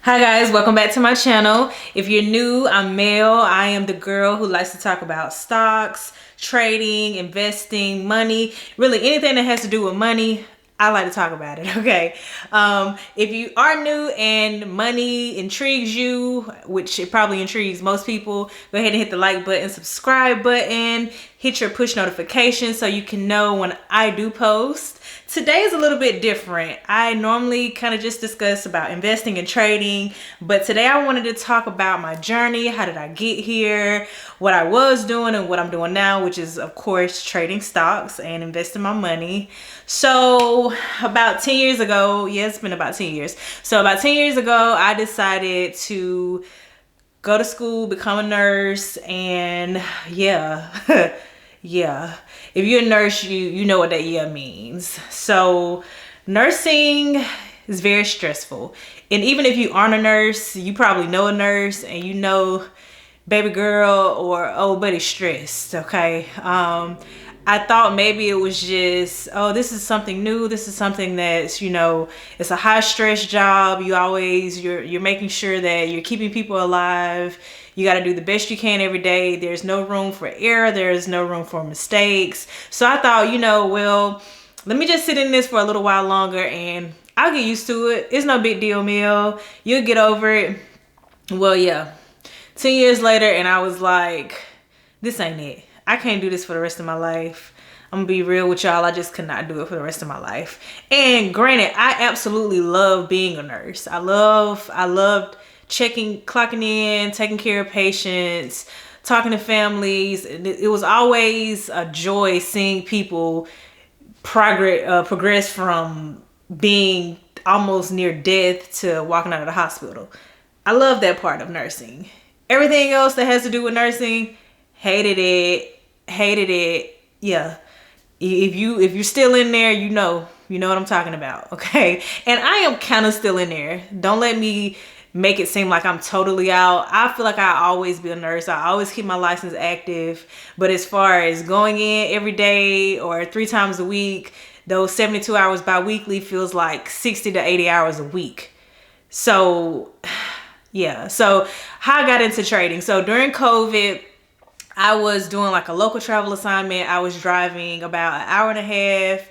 Hi guys, welcome back to my channel. If you're new, I'm Mel. I am the girl who likes to talk about stocks, trading, investing, money, really anything that has to do with money. I like to talk about it, okay? If you are new and money intrigues you, which it probably intrigues most people, go ahead and hit the like button, subscribe button, hit your push notifications so you can know when I do post. Today is a little bit different. I normally kind of just discuss about investing and trading, but today I wanted to talk about my journey. How did I get here? What I was doing and what I'm doing now, which is of course trading stocks and investing my money. So about 10 years ago, yeah, it's been about 10 years. So about 10 years ago, I decided to go to school, become a nurse, and yeah. Yeah, if you're a nurse, you know what that yeah means. So nursing is very stressful, and even if you aren't a nurse, you probably know a nurse and you know baby girl or old buddy stressed. Okay. I thought maybe it was just, oh, this is something new, this is something that's, it's a high stress job. You're making sure that you're keeping people alive. You got to do the best you can every day. There's no room for error, there's no room for mistakes. So I thought, well, let me just sit in this for a little while longer and I'll get used to it. It's no big deal, Mel. You'll get over it. Well, yeah, 10 years later, and I was like, this ain't it. I can't do this for the rest of my life. I'm gonna be real with y'all. I just could not do it for the rest of my life. And granted, I absolutely love being a nurse. I loved clocking in, taking care of patients, talking to families. It was always a joy seeing people progress from being almost near death to walking out of the hospital. I love that part of nursing. Everything else that has to do with nursing, hated it. Yeah. If you're still in there, you know what I'm talking about, okay? And I am kind of still in there. Don't let me make it seem like I'm totally out. I feel like I always be a nurse. I always keep my license active. But as far as going in every day or 3 times a week, those 72 hours bi-weekly feels like 60 to 80 hours a week. So yeah. So how I got into trading. So during COVID, I was doing like a local travel assignment. I was driving about an hour and a half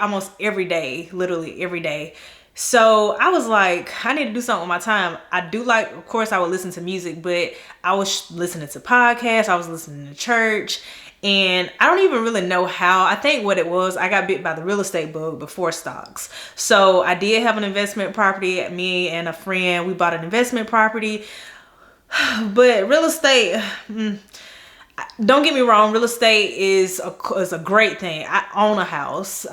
almost every day, literally every day. So I was like, I need to do something with my time. I do like, of course I would listen to music, but I was listening to podcasts. I was listening to church. And I don't even really know how. I think what it was, I got bit by the real estate bug before stocks. So I did have an investment property. Me and a friend, we bought an investment property. But real estate, don't get me wrong, real estate is a great thing. I own a house.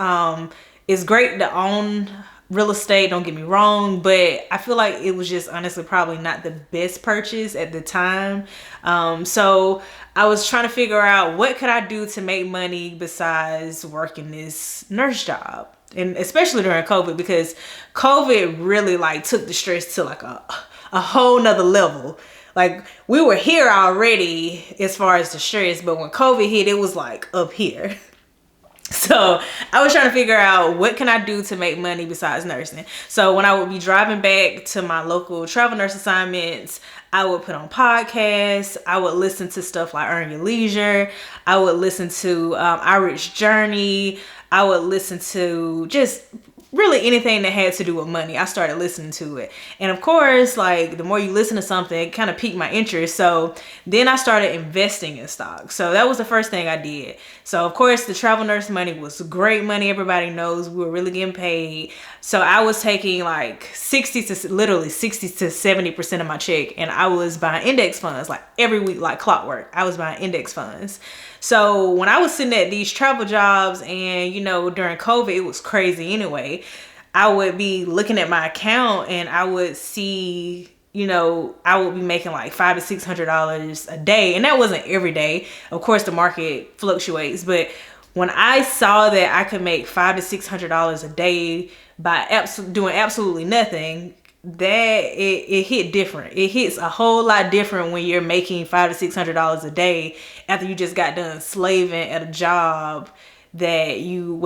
It's great to own real estate, don't get me wrong, but I feel like it was just honestly probably not the best purchase at the time. So I was trying to figure out what could I do to make money besides working this nurse job. And especially during COVID, because COVID really like took the stress to like a whole nother level. Like we were here already as far as the stress, but when COVID hit, it was like up here. So I was trying to figure out what can I do to make money besides nursing. So when I would be driving back to my local travel nurse assignments, I would put on podcasts. I would listen to stuff like Earn Your Leisure. I would listen to Irish Journey. I would listen to just really anything that had to do with money. I started listening to it. And of course, like the more you listen to something, it kind of piqued my interest. So then I started investing in stocks. So that was the first thing I did. So of course the travel nurse money was great money. Everybody knows we were really getting paid. So I was taking like 60 to 70% of my check, and I was buying index funds like every week, like clockwork. I was buying index funds. So when I was sitting at these travel jobs and, during COVID, it was crazy anyway. I would be looking at my account and I would see, I would be making like $500 to $600 a day. And that wasn't every day. Of course, the market fluctuates. But when I saw that I could make $500 to $600 a day by doing absolutely nothing, that it hit different. It hits a whole lot different when you're making $500 to $600 a day after you just got done slaving at a job that you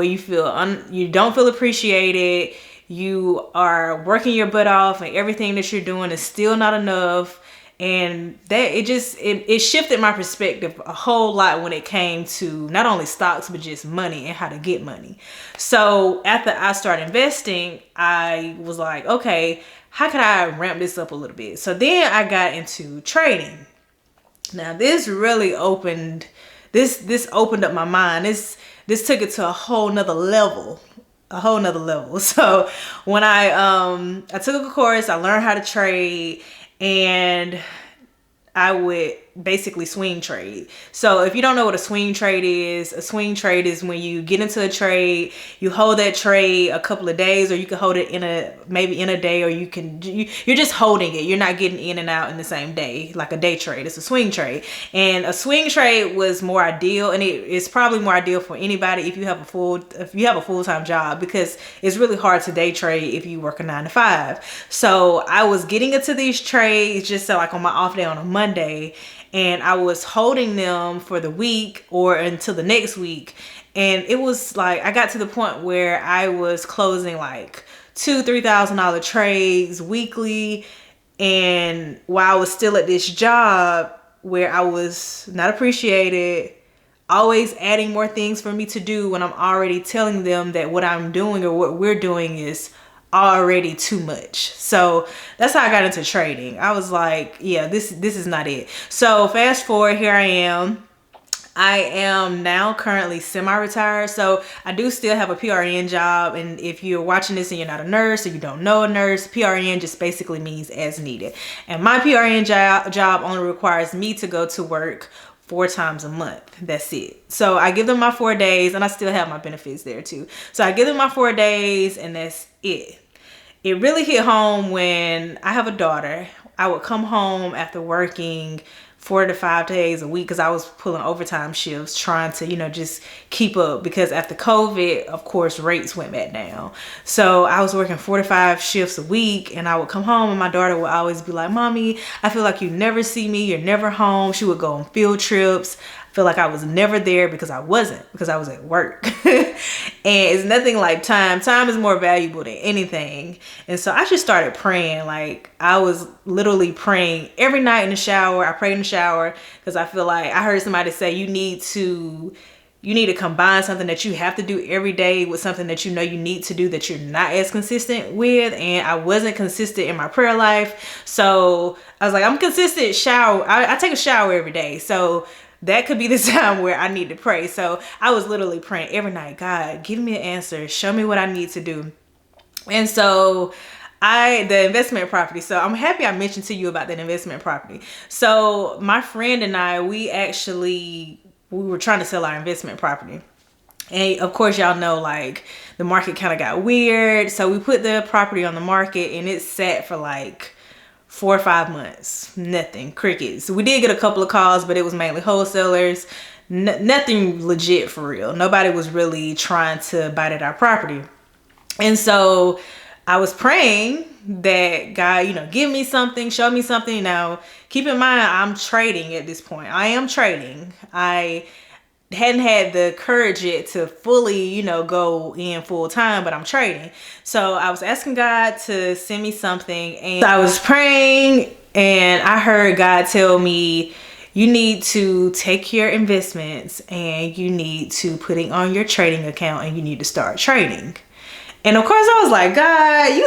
don't feel appreciated. you are working your butt off and everything that you're doing is still not enough. And that it shifted my perspective a whole lot when it came to not only stocks, but just money and how to get money. So after I started investing, I was like, okay, how can I ramp this up a little bit? So then I got into trading. Now this really opened up my mind. This took it to a whole nother level. So when I took a course, I learned how to trade, and I would basically swing trade. So if you don't know what a swing trade is when you get into a trade, you hold that trade a couple of days, or you can hold it maybe in a day, or you're just holding it. You're not getting in and out in the same day like a day trade. It's a swing trade. And a swing trade was more ideal, and it is probably more ideal for anybody if you have a full-time job, because it's really hard to day trade if you work a 9 to 5. So I was getting into these trades just so like on my off day on a Monday, and I was holding them for the week or until the next week. And it was like, I got to the point where I was closing like $2,000-$3,000 trades weekly. And while I was still at this job where I was not appreciated, always adding more things for me to do when I'm already telling them that what I'm doing or what we're doing is already too much. So that's how I got into trading. I was like, yeah, this is not it. So fast forward, here I am. I am now currently semi-retired. So I do still have a PRN job. And if you're watching this and you're not a nurse or you don't know a nurse, PRN just basically means as needed. And my PRN job only requires me to go to work 4 times a month. That's it. So I give them my 4 days, and I still have my benefits there too. So I give them my 4 days, and that's it. It really hit home when I have a daughter. I would come home after working 4 to 5 days a week, because I was pulling overtime shifts trying to, just keep up, because after COVID, of course, rates went back down. So I was working 4 to 5 shifts a week, and I would come home and my daughter would always be like, "Mommy, I feel like you never see me. You're never home." She would go on field trips. I feel like I was never there because I wasn't, because I was at work. And it's nothing like time. Time is more valuable than anything. And so I just started praying. Like, I was literally praying every night in the shower. I prayed in the shower because I feel like I heard somebody say you need to combine something that you have to do every day with something that you need to do that you're not as consistent with. And I wasn't consistent in my prayer life. So I was like, I'm consistent shower. I take a shower every day. So that could be the time where I need to pray. So I was literally praying every night, "God, give me an answer. Show me what I need to do." And so the investment property. So I'm happy I mentioned to you about that investment property. So my friend and I, we were trying to sell our investment property. And of course, y'all know, like, the market kind of got weird. So we put the property on the market, and it sat for like 4 or 5 months. Nothing. Crickets. We did get a couple of calls, but it was mainly wholesalers. Nothing legit for real. Nobody was really trying to bite at our property. And so I was praying that God, give me something, show me something. Now, keep in mind, I'm trading at this point. I am trading. I hadn't had the courage yet to fully, go in full time, but I'm trading. So I was asking God to send me something, and I was praying, and I heard God tell me, you need to take your investments and you need to put it on your trading account, and you need to start trading. And of course I was like, "God, you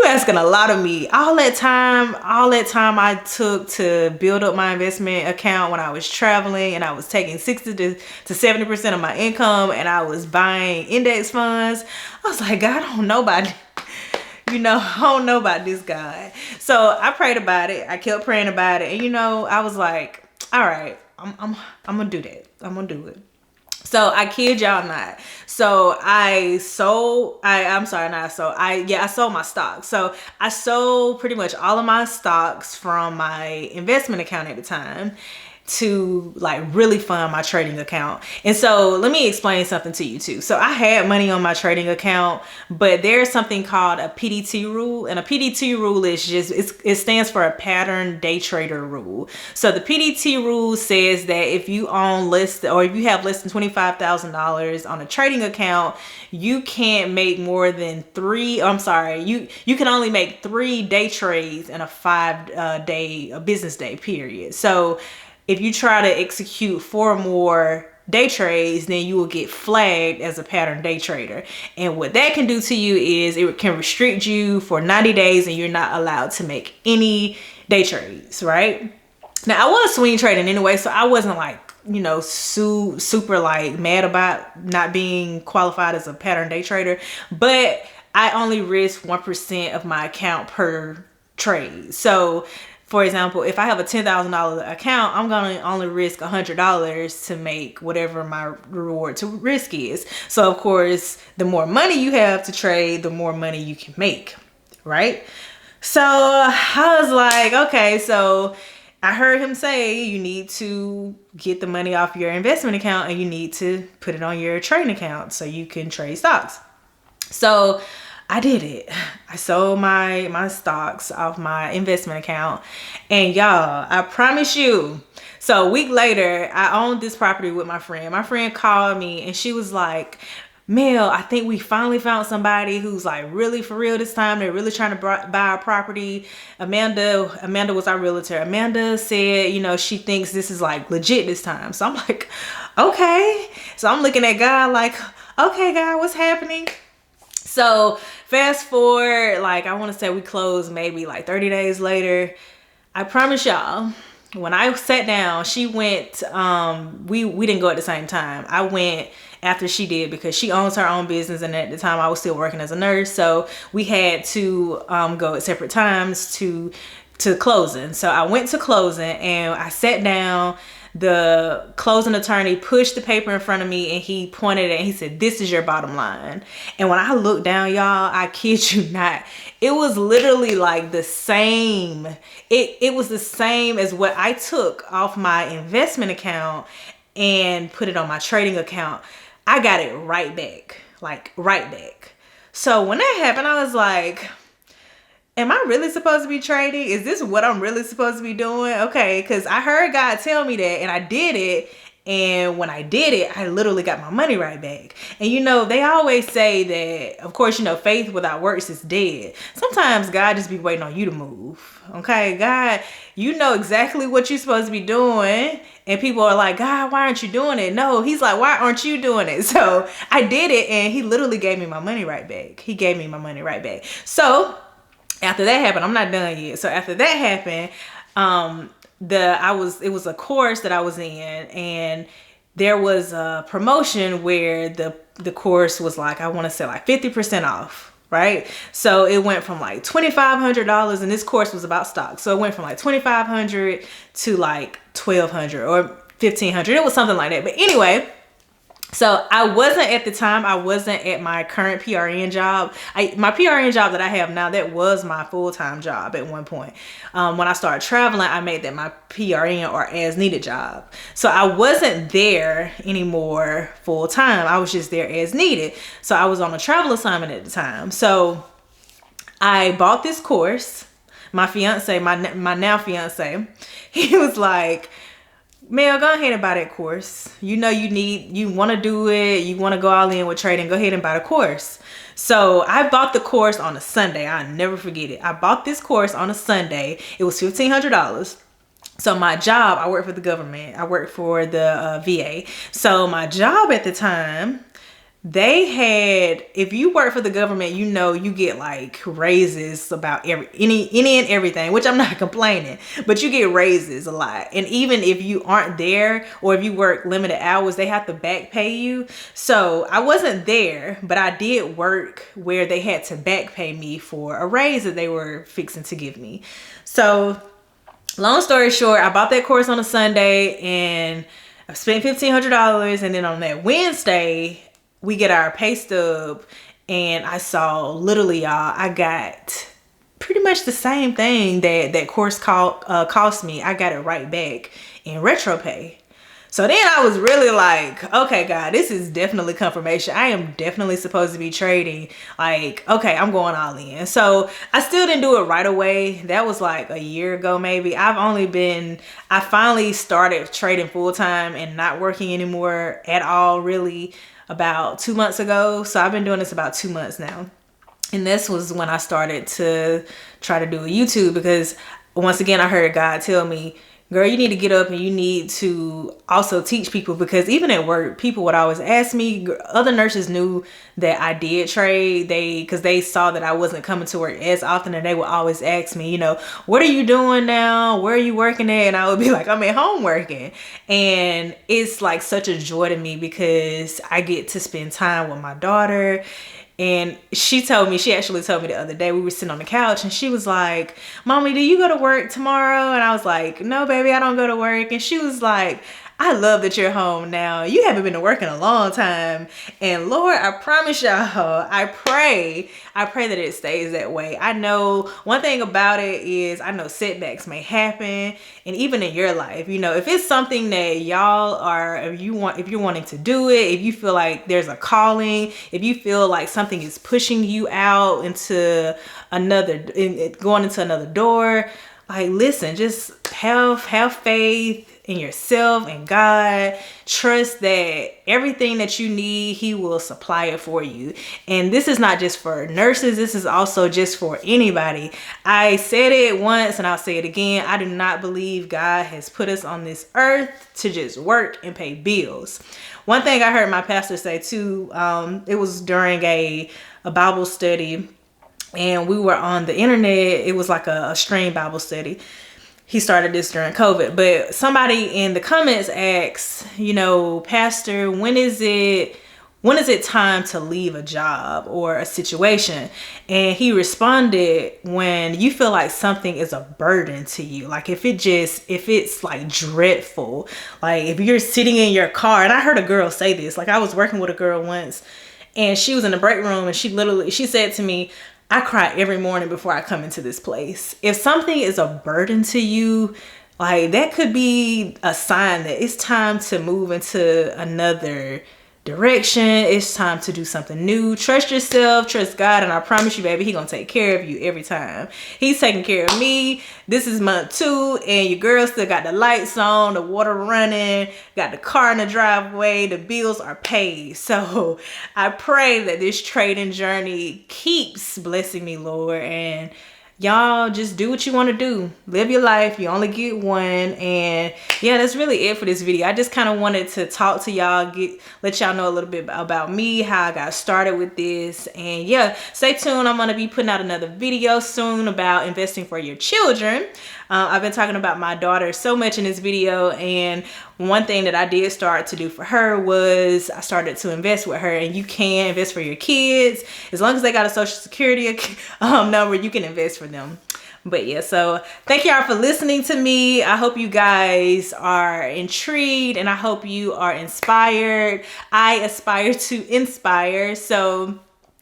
asking a lot of me. All that time I took to build up my investment account when I was traveling, and I was taking 60 to 70% of my income, and I was buying index funds." I was like, "God, I don't know about this, God." So I prayed about it. I kept praying about it. And I was like, all right, I'm gonna do that. I'm gonna do it. So I kid y'all not. So I sold my stocks. So I sold pretty much all of my stocks from my investment account at the time to like really fund my trading account. And so let me explain something to you too. So I had money on my trading account, but there's something called a PDT rule, and a PDT rule is just, it stands for a pattern day trader rule. So the PDT rule says that if you own less, or if you have less than $25,000 on a trading account, you can't make more than you can only make 3 day trades in a 5 day business day period. So if you try to execute 4 more day trades, then you will get flagged as a pattern day trader. And what that can do to you is it can restrict you for 90 days and you're not allowed to make any day trades, right? Now, I was swing trading anyway, so I wasn't like, you know, super like mad about not being qualified as a pattern day trader, but I only risk 1% of my account per trade. So for example, if I have a $10,000 account, I'm going to only risk $100 to make whatever my reward to risk is. So of course, the more money you have to trade, the more money you can make, right? So I was like, okay, so I heard him say you need to get the money off your investment account and you need to put it on your trading account so you can trade stocks. So I did it. I sold my stocks off my investment account, and y'all, I promise you. So a week later, I owned this property with my friend. My friend called me and she was like, Mel, I think we finally found somebody who's like really for real this time. They're really trying to buy our property. Amanda was our realtor. Amanda said, you know, she thinks this is like legit this time. So I'm like, okay. So I'm looking at God like, okay, God, what's happening? So fast forward, like I want to say we closed maybe like 30 days later. I promise y'all, when I sat down, she went, we didn't go at the same time. I went after she did because she owns her own business, and at the time I was still working as a nurse. So we had to go at separate times to closing. So I went to closing and I sat down. The closing attorney pushed the paper in front of me and he pointed it and he said, this is your bottom line. And when I looked down, y'all, I kid you not, it was literally like the same. It was the same as what I took off my investment account and put it on my trading account. I got it right back, like right back. So when that happened, I was like, am I really supposed to be trading? Is this what I'm really supposed to be doing? Okay, because I heard God tell me that and I did it. And when I did it, I literally got my money right back. And you know, they always say that, of course, you know, faith without works is dead. Sometimes God just be waiting on you to move. Okay, God, you know exactly what you're supposed to be doing. And people are like, God, why aren't you doing it? No, he's like, why aren't you doing it? So I did it and he literally gave me my money right back. He gave me my money right back. So after that happened, I'm not done yet. So after that happened, it was a course that I was in, and there was a promotion where the course was like, I want to say like 50% off, right? So it went from like $2,500, and this course was about stocks. So it went from like $2,500 to like $1,200 or $1,500. It was something like that. But anyway, so I wasn't at my current PRN job. My PRN job that I have now, that was my full-time job at one point. When I started traveling, I made that my PRN or as needed job. So I wasn't there anymore full-time. I was just there as needed. So I was on a travel assignment at the time. So I bought this course. My fiance, my now fiance, he was like, Mel, go ahead and buy that course. You know you want to do it. You want to go all in with trading. Go ahead and buy the course. So I bought the course on a Sunday. I'll never forget it. I bought this course on a Sunday. It was $1,500. So my job, I work for the government. I work for the VA. So my job at the time, they had, if you work for the government, you know, you get like raises about any and everything, which I'm not complaining, but you get raises a lot. And even if you aren't there or if you work limited hours, they have to back pay you. So I wasn't there, but I did work where they had to back pay me for a raise that they were fixing to give me. So long story short, I bought that course on a Sunday and I spent $1,500. And then on that Wednesday, we get our pay stub, and I saw literally, y'all, I got pretty much the same thing that course cost me. I got it right back in retro pay. So then I was really like, okay, God, this is definitely confirmation. I am definitely supposed to be trading. Like, okay, I'm going all in. So I still didn't do it right away. That was like a year ago, maybe. I finally started trading full time and not working anymore at all, really, about 2 months ago. So I've been doing this about 2 months now. And this was when I started to try to do a YouTube, because once again, I heard God tell me, girl, you need to get up and you need to also teach people, because even at work, people would always ask me, other nurses knew that I did trade, because they saw that I wasn't coming to work as often, and they would always ask me, what are you doing now? Where are you working at? And I would be like, I'm at home working. And it's like such a joy to me because I get to spend time with my daughter. And she actually told me the other day, we were sitting on the couch and she was like, Mommy, do you go to work tomorrow? And I was like, no, baby, I don't go to work. And she was like, I love that you're home now. You haven't been to work in a long time. And Lord, I promise y'all, I pray that it stays that way. I know one thing about it is I know setbacks may happen. And even in your life, if it's something that y'all are, if you're wanting to do it, if you feel like there's a calling, if you feel like something is pushing you out into going into another door, like, listen, just have faith in yourself and God. Trust that everything that you need, He will supply it for you. And this is not just for nurses. This is also just for anybody. I said it once and I'll say it again. I do not believe God has put us on this earth to just work and pay bills. One thing I heard my pastor say too, it was during a Bible study, and we were on the internet. It was like a stream Bible study. He started this during COVID, but somebody in the comments asked, Pastor, when is it time to leave a job or a situation? And he responded, when you feel like something is a burden to you, like if it's like dreadful, like if you're sitting in your car. And I heard a girl say this, like I was working with a girl once and she was in the break room and she said to me, I cry every morning before I come into this place. If something is a burden to you, like that could be a sign that it's time to move into another direction. It's time to do something new. Trust yourself, trust God, and I promise you, baby, He gonna take care of you every time. He's taking care of me. This is month 2 and your girl still got the lights on, the water running, got the car in the driveway, the bills are paid. So I pray that this trading journey keeps blessing me, Lord, and y'all just do what you want to do. Live your life. You only get one. And yeah, that's really it for this video. I just kind of wanted to talk to y'all, let y'all know a little bit about me, how I got started with this. And yeah, stay tuned. I'm going to be putting out another video soon about investing for your children. I've been talking about my daughter so much in this video, and one thing that I did start to do for her was I started to invest with her. And you can invest for your kids as long as they got a social security number. You can invest for them. But yeah, so thank y'all for listening to me. I hope you guys are intrigued and I hope you are inspired. I aspire to inspire. So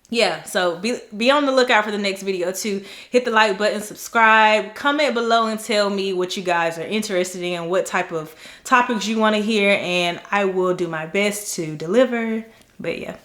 yeah, so be on the lookout for the next video too. Hit the like button, subscribe, comment below and tell me what you guys are interested in, what type of topics you want to hear, and I will do my best to deliver. But yeah.